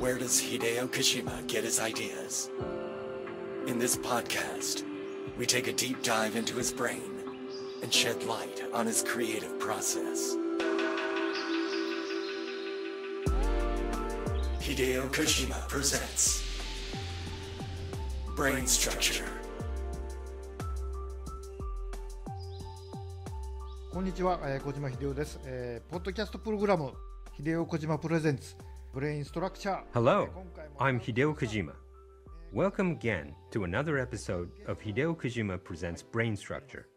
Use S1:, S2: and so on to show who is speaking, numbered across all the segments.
S1: Where does Hideo Kojima get his ideas? In this podcast, we take a deep dive into his brain and shed light on his creative process. Hideo Kojima presents Brain Structure.
S2: こんにちは、小島秀夫です。ポッドキャストプログラム、Hideo Kojima Presents Brain Structure.
S3: Hello, I'm Hideo Kojima. Welcome again to another episode of Hideo Kojima Presents Brain Structure.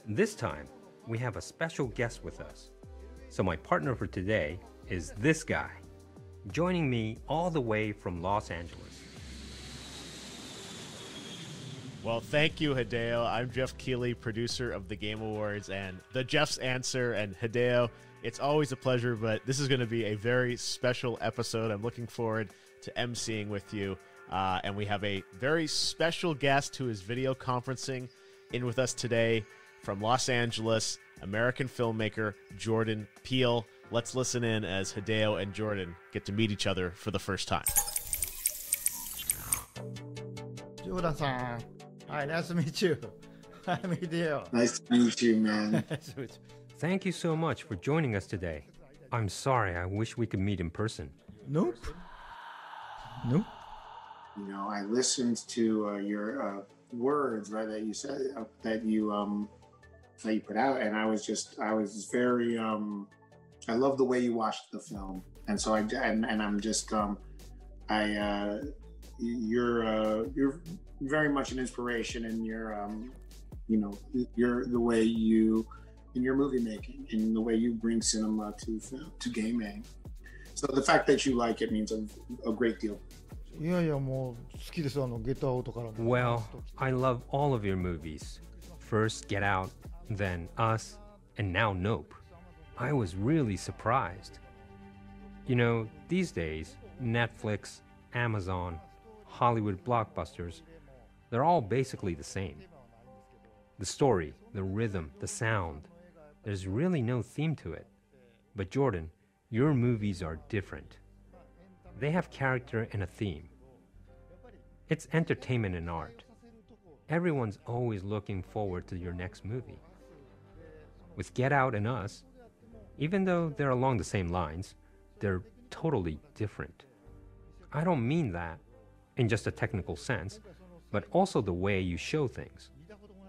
S3: This time, we have a special guest with us. So my partner for today is this guy, joining me all the way from Los Angeles.
S4: Well, thank you, Hideo. I'm Jeff Keighley, producer of the Game Awards and the Jeff's Answer. And Hideo, it's always a pleasure, but this is going to be a very special episode. I'm looking forward to emceeing with you. And we have a very special guest who is video conferencing in with us today from Los Angeles, American filmmaker Jordan Peele. Let's listen in as Hideo and Jordan get to meet each other for the first time.
S2: Jordan-san, hi, nice to meet you. I'm Hideo.
S5: Nice to meet you, man.
S3: Thank you so much for joining us today. I'm sorry, I wish we could meet in person.
S2: Nope.
S5: You know, I listened to your words, right, that you said, that you put out, and I was very, I love the way you watched the film, and so I'm just, you're very much an inspiration in your, you're the way you, in your movie making, in the way you bring cinema to film, to gaming. So the fact that you like it means a great deal.
S3: Well, I love all of your movies. First Get Out, then Us, and now Nope. I was really surprised. You know, these days, Netflix, Amazon, Hollywood blockbusters, they're all basically the same. The story, the rhythm, the sound, there's really no theme to it. But Jordan, your movies are different. They have character and a theme. It's entertainment and art. Everyone's always looking forward to your next movie. With Get Out and Us, even though they're along the same lines, they're totally different. I don't mean that in just a technical sense, but also the way you show things.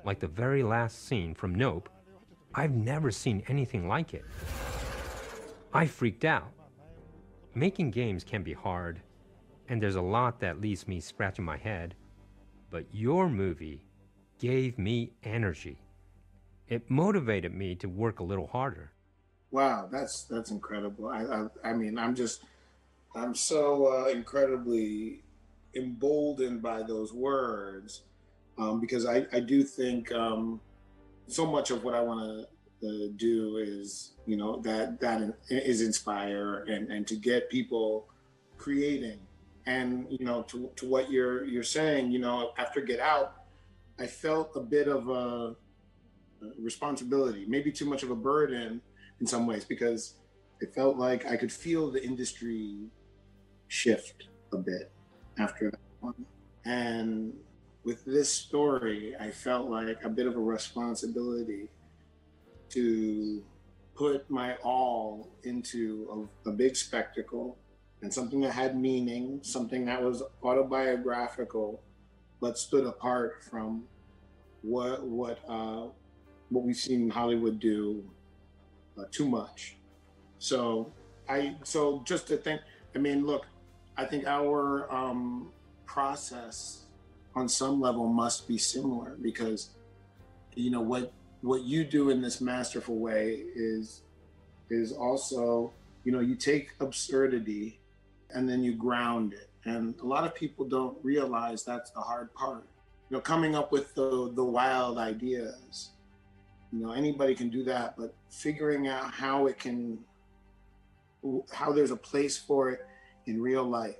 S3: Like the very last scene from Nope, I've never seen anything like it. I freaked out. Making games can be hard, and there's a lot that leaves me scratching my head, but your movie gave me energy. It motivated me to work a little harder.
S5: Wow, that's incredible. I mean, I'm so incredibly emboldened by those words, because I do think so much of what I want to do is, that is inspire and to get people creating. And, to what you're saying, after Get Out, I felt a bit of a responsibility, maybe too much of a burden in some ways, because it felt like I could feel the industry shift a bit after that one. And with this story, I felt like a bit of a responsibility to put my all into a big spectacle and something that had meaning, something that was autobiographical, but stood apart from what we've seen Hollywood do too much. So just to think, I mean, look, I think our process on some level must be similar, because what you do in this masterful way is also, you take absurdity and then you ground it. And a lot of people don't realize that's the hard part. Coming up with the wild ideas, anybody can do that, but figuring out how there's a place for it in real life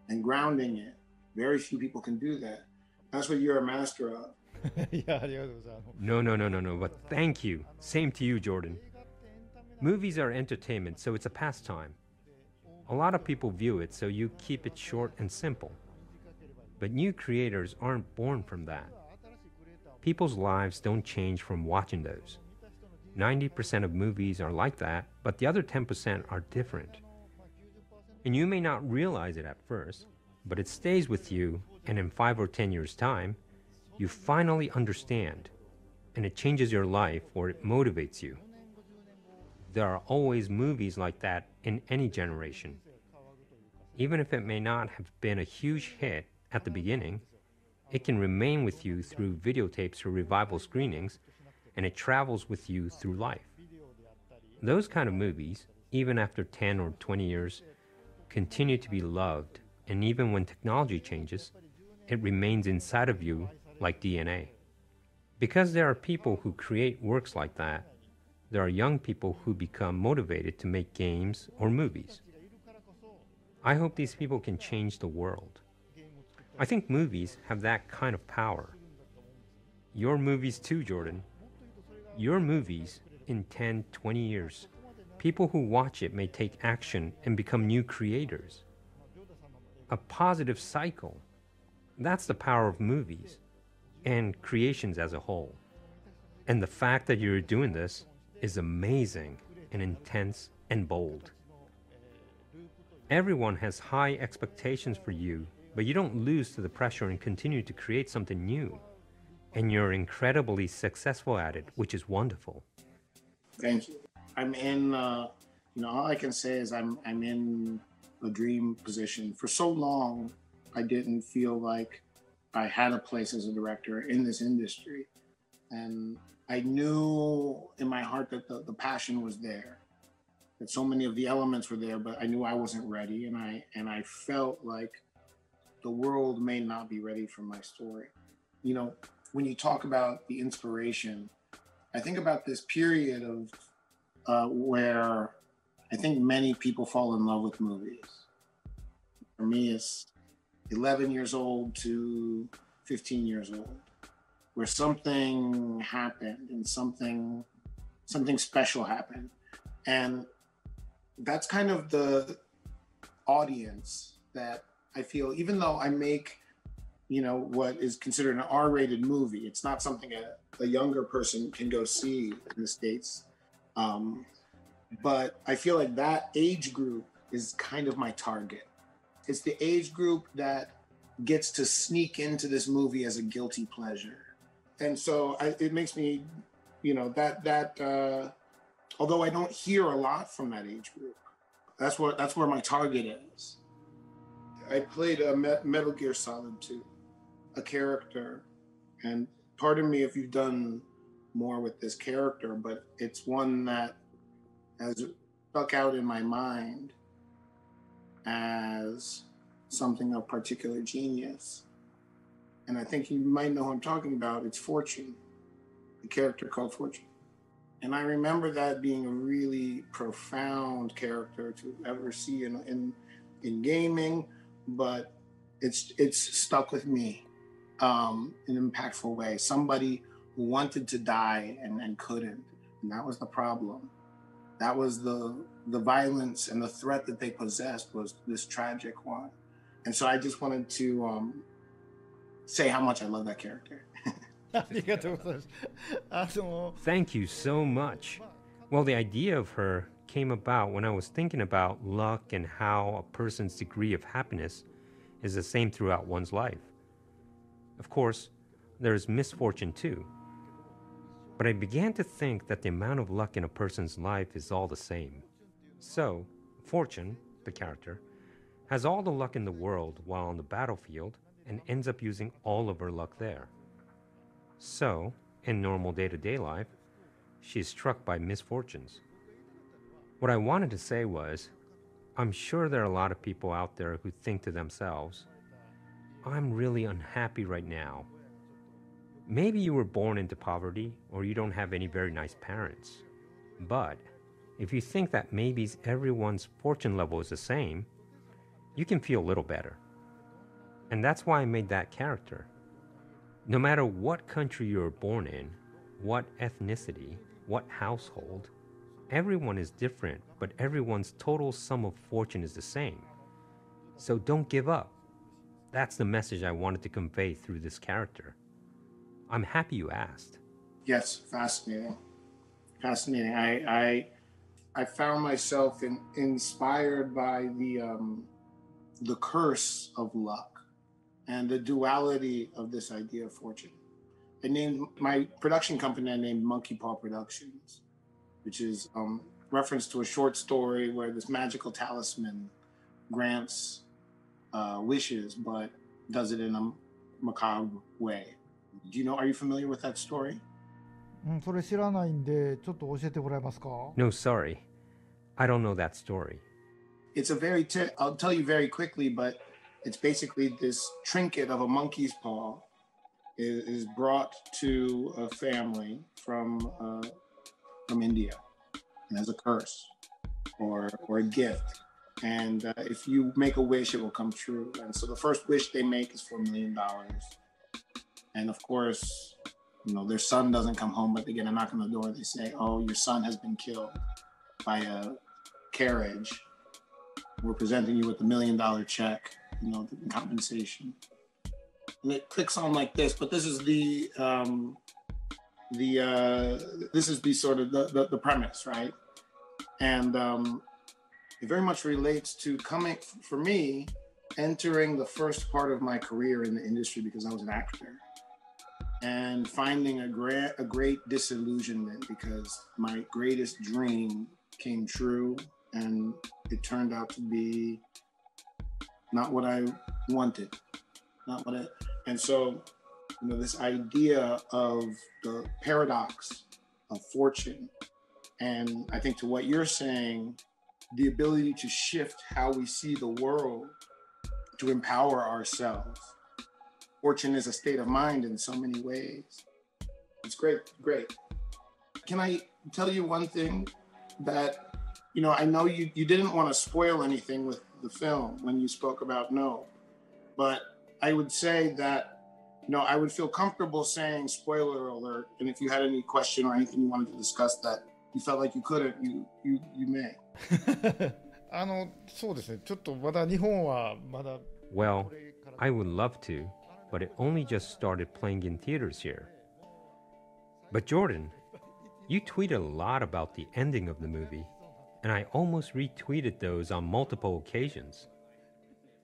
S5: and grounding it, very few people can do that. That's what you're a master of.
S3: No, but thank you. Same to you, Jordan. Movies are entertainment, so it's a pastime. A lot of people view it, so you keep it short and simple. But new creators aren't born from that. People's lives don't change from watching those. 90% of movies are like that, but the other 10% are different. And you may not realize it at first, but it stays with you, and in 5 or 10 years' time, you finally understand, and it changes your life or it motivates you. There are always movies like that in any generation. Even if it may not have been a huge hit at the beginning, it can remain with you through videotapes or revival screenings, and it travels with you through life. Those kind of movies, even after 10 or 20 years, continue to be loved, and even when technology changes, it remains inside of you like DNA. Because there are people who create works like that, there are young people who become motivated to make games or movies. I hope these people can change the world. I think movies have that kind of power. Your movies too, Jordan. Your movies in 10, 20 years. People who watch it may take action and become new creators. A positive cycle. That's the power of movies and creations as a whole. And the fact that you're doing this is amazing and intense and bold. Everyone has high expectations for you, but you don't lose to the pressure and continue to create something new. And you're incredibly successful at it, which is wonderful.
S5: Thank you. I'm in, all I can say is I'm in a dream position. For so long, I didn't feel like I had a place as a director in this industry. And I knew in my heart that the passion was there, that so many of the elements were there, but I knew I wasn't ready. And I felt like the world may not be ready for my story. When you talk about the inspiration, I think about this period of where I think many people fall in love with movies. For me, it's 11 years old to 15 years old, where something happened and something special happened. And that's kind of the audience that I feel, even though I make, what is considered an R-rated movie, it's not something a younger person can go see in the States. But I feel like that age group is kind of my target. It's the age group that gets to sneak into this movie as a guilty pleasure. And so it makes me, although I don't hear a lot from that age group, that's where my target is. I played a Metal Gear Solid 2, a character, and pardon me if you've done more with this character, but it's one that has stuck out in my mind as something of particular genius. And I think you might know who I'm talking about. It's Fortune, the character called Fortune. And I remember that being a really profound character to ever see in gaming, but it's stuck with me in an impactful way. Somebody who wanted to die and couldn't, and that was the problem. That was the violence and the threat that they possessed was this tragic one. And so I just wanted to say how much I love that character.
S3: Thank you so much. Well, the idea of her came about when I was thinking about luck and how a person's degree of happiness is the same throughout one's life. Of course, there's misfortune too. But I began to think that the amount of luck in a person's life is all the same. So, Fortune, the character, has all the luck in the world while on the battlefield and ends up using all of her luck there. So, in normal day-to-day life, she is struck by misfortunes. What I wanted to say was, I'm sure there are a lot of people out there who think to themselves, I'm really unhappy right now. Maybe you were born into poverty or you don't have any very nice parents. But if you think that maybe everyone's fortune level is the same, you can feel a little better. And that's why I made that character. No matter what country you were born in, what ethnicity, what household, Everyone is different, but everyone's total sum of fortune is the same. So don't give up. That's the message I wanted to convey through this character. I'm happy you asked.
S5: Yes, fascinating. Fascinating. I found myself inspired by the curse of luck and the duality of this idea of fortune. I named my production company, I named Monkey Paw Productions, which is reference to a short story where this magical talisman grants wishes, but does it in a macabre way. Do you know, are you familiar with that story?
S2: それ知らないんで、ちょっと教えてもらえますか?
S3: No, sorry. I don't know that story.
S5: It's a very, I'll tell you very quickly, but it's basically this trinket of a monkey's paw is brought to a family from India, and as a curse or a gift. And if you make a wish, it will come true. And so the first wish they make is for $1 million. And of course, you know, their son doesn't come home, but they get a knock on the door. They say, "Oh, your son has been killed by a carriage. We're presenting you with $1 million check, you know, the compensation." And it clicks on like this, but this is the sort of the premise, right? And it very much relates to coming, for me, entering the first part of my career in the industry because I was an actor, and finding a great disillusionment because my greatest dream came true and it turned out to be not what I wanted, and so, you know, this idea of the paradox of fortune, and I think to what you're saying, the ability to shift how we see the world to empower ourselves. Fortune is a state of mind in so many ways. It's great. Can I tell you one thing that, you know, I know you didn't want to spoil anything with the film when you spoke about No, but I would say that, you know, I would feel comfortable saying spoiler alert, and if you had any question or anything you wanted to discuss that you felt like you couldn't, you may.
S2: そうですね。ちょっとまだ日本はまだ
S3: Well, I would love to, but it only just started playing in theaters here. But Jordan, you tweeted a lot about the ending of the movie, and I almost retweeted those on multiple occasions.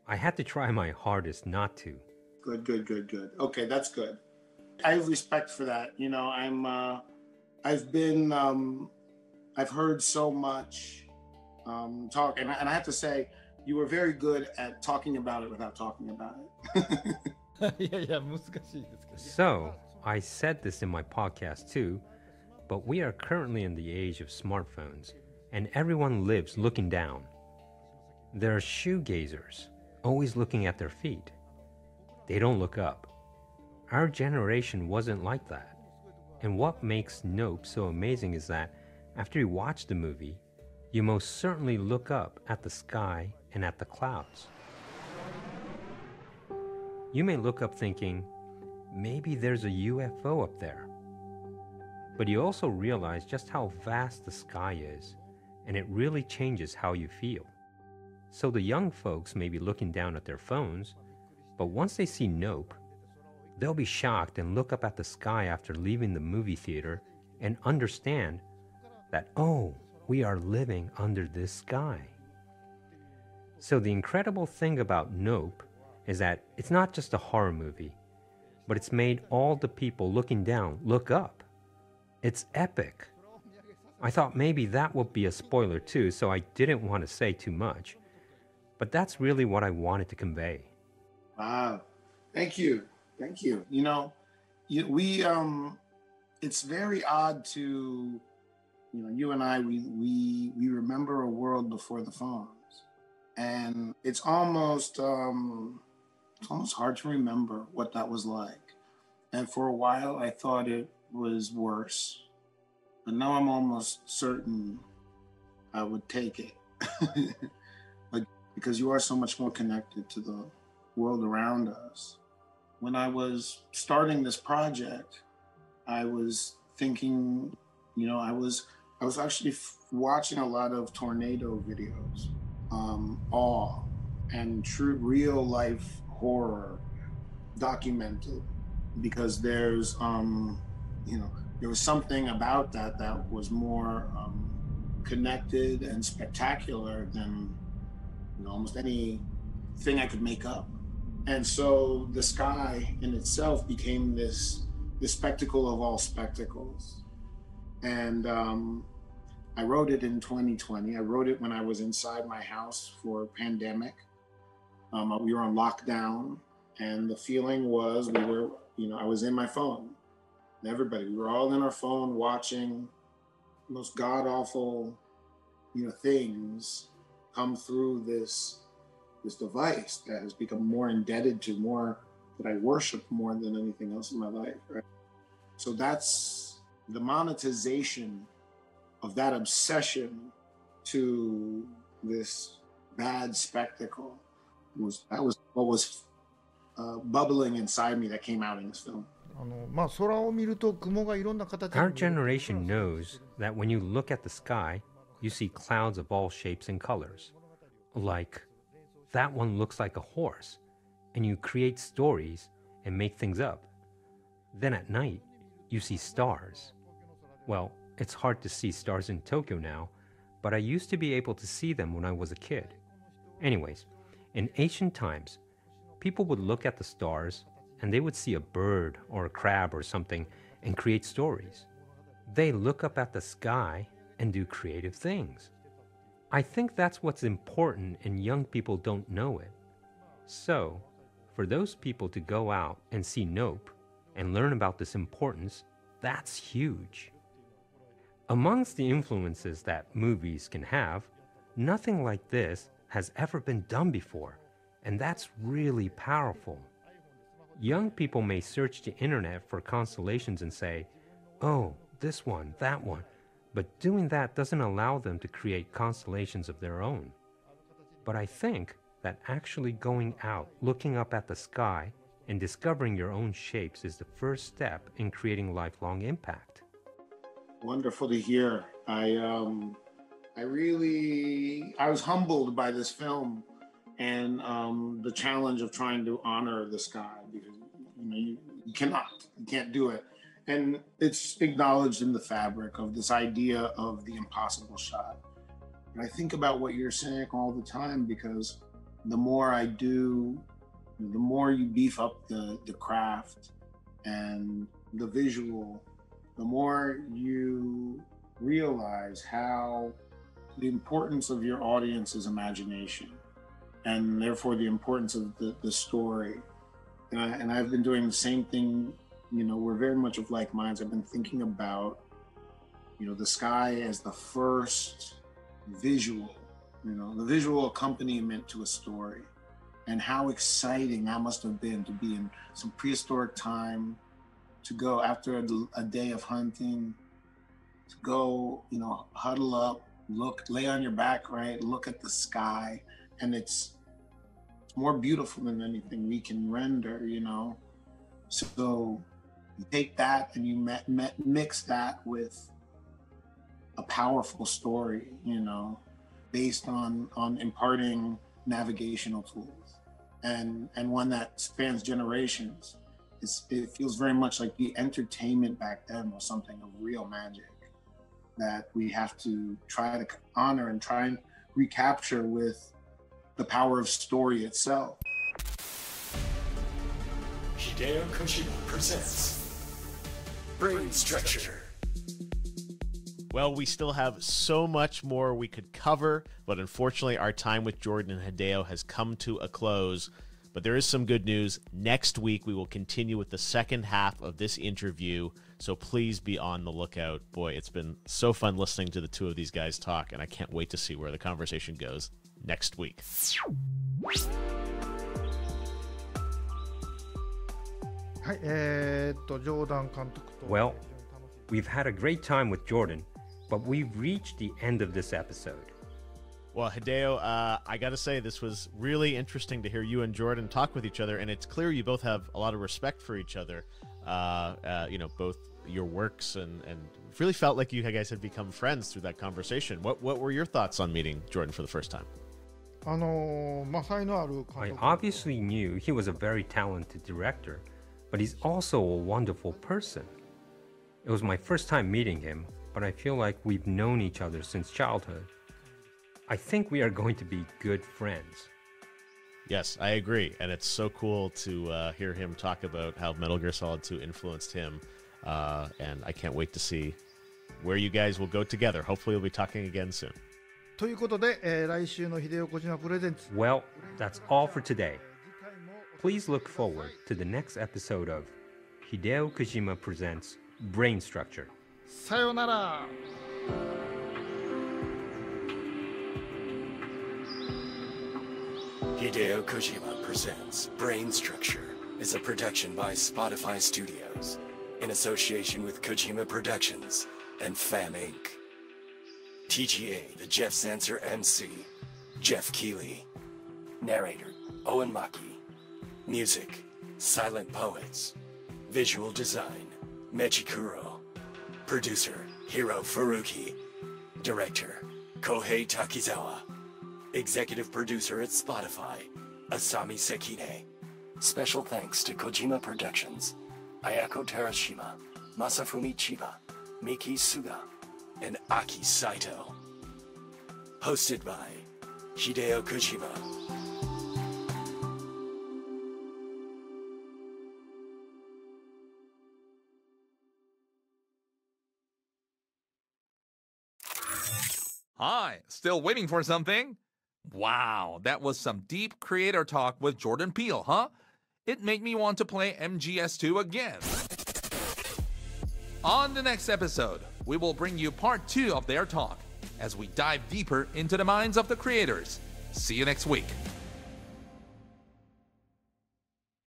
S3: I had to try my hardest not to.
S5: Good. Okay, that's good. I have respect for that. You know, I've heard so much talk, and I have to say, you were very good at talking about it without talking about it.
S2: いや難しいですけど。
S3: So, I said this in my podcast too, but we are currently in the age of smartphones, and everyone lives looking down. There are shoegazers, always looking at their feet. They don't look up. Our generation wasn't like that. And what makes Nope so amazing is that after you watch the movie, you most certainly look up at the sky and at the clouds. You may look up thinking, maybe there's a UFO up there. But you also realize just how vast the sky is, and it really changes how you feel. So the young folks may be looking down at their phones, but once they see Nope, they'll be shocked and look up at the sky after leaving the movie theater and understand that, oh, we are living under this sky. So the incredible thing about Nope is that it's not just a horror movie, but it's made all the people looking down look up. It's epic. I thought maybe that would be a spoiler too, so I didn't want to say too much. But that's really what I wanted to convey.
S5: Wow. Thank you. You know, it's very odd to, you know, you and I, we remember a world before the phones, and it's almost hard to remember what that was like. And for a while, I thought it was worse, but now I'm almost certain I would take it, because you are so much more connected to the world around us. When I was starting this project, I was thinking, you know, I I was actually watching a lot of tornado videos, awe, and true real life horror documented, because there's, there was something about that was more connected and spectacular than almost anything I could make up. And so the sky in itself became this spectacle of all spectacles. And I wrote it in 2020. I wrote it when I was inside my house for a pandemic. We were on lockdown, and the feeling was I was in my phone. Everybody, we were all in our phone watching most god-awful, things come through this device that has become more indebted to, more that I worship more than anything else in my life, right? So that's the monetization of that obsession to this bad spectacle. That was what was bubbling inside me that came out in this film.
S3: Our generation knows that when you look at the sky, you see clouds of all shapes and colors. Like, that one looks like a horse, and you create stories and make things up. Then at night, you see stars. Well, it's hard to see stars in Tokyo now, but I used to be able to see them when I was a kid. Anyways, in ancient times, people would look at the stars and they would see a bird or a crab or something and create stories. They look up at the sky and do creative things. I think that's what's important, and young people don't know it. So, for those people to go out and see Nope and learn about this importance, that's huge. Amongst the influences that movies can have, nothing like this has ever been done before, and that's really powerful. Young people may search the internet for constellations and say, oh, this one, that one, but doing that doesn't allow them to create constellations of their own. But I think that actually going out, looking up at the sky, and discovering your own shapes is the first step in creating lifelong impact.
S5: Wonderful to hear. I was humbled by this film and the challenge of trying to honor the sky, because you can't do it. And it's acknowledged in the fabric of this idea of the impossible shot. And I think about what you're saying all the time, because the more I do, the more you beef up the craft and the visual, the more you realize how the importance of your audience's imagination, and therefore the importance of the story. And I've been doing the same thing. We're very much of like minds. I've been thinking about, the sky as the first visual, the visual accompaniment to a story, and how exciting that must have been to be in some prehistoric time, to go after a day of hunting, to go, huddle up, lay on your back, right? Look at the sky, and it's more beautiful than anything we can render, So you take that and you mix that with a powerful story, based on imparting navigational tools, and one that spans generations. It feels very much like the entertainment back then was something of real magic that we have to try to honor and try and recapture with the power of story itself.
S1: Hideo Kojima presents Brain Stretcher.
S4: Well, we still have so much more we could cover, but unfortunately our time with Jordan and Hideo has come to a close. But there is some good news. Next week we will continue with the second half of this interview, so please be on the lookout. Boy, it's been so fun listening to the two of these guys talk, and I can't wait to see where the conversation goes next week.
S3: Well, we've had a great time with Jordan, but we've reached the end of this episode.
S4: Well, Hideo, I got to say, this was really interesting to hear you and Jordan talk with each other, and it's clear you both have a lot of respect for each other. Both your works and really felt like you guys had become friends through that conversation. What were your thoughts on meeting Jordan for the first time?
S2: 才能ある
S3: I obviously knew he was a very talented director, but he's also a wonderful person. It was my first time meeting him, but I feel like we've known each other since childhood. I think we are going to be good friends.
S4: Yes, I agree. And it's so cool to hear him talk about how Metal Gear Solid 2 influenced him. And I can't wait to see where you guys will go together. Hopefully we'll be talking again soon.
S2: ということで、来週の秀夫小島プレゼンツ
S3: Well, that's all for today. Please look forward to the next episode of Hideo Kojima Presents Brain Structure.
S2: さよなら。
S1: Hideo Kojima Presents Brain Structure is a production by Spotify Studios in association with Kojima Productions and Fam Inc. TGA, the Jeff Sanser MC, Jeff Keighley. Narrator, Owen Maki. Music, Silent Poets. Visual design, Mechi Kuro. Producer, Hiro Furuki. Director, Kohei Takizawa. Executive producer at Spotify, Asami Sekine. Special thanks to Kojima Productions, Ayako Terashima, Masafumi Chiba, Miki Suga, and Aki Saito. Hosted by Hideo Kojima.
S6: Hi, still waiting for something? Wow, that was some deep creator talk with Jordan Peele, huh? It made me want to play MGS2 again. On the next episode, we will bring you part 2 of their talk as we dive deeper into the minds of the creators. See you next week.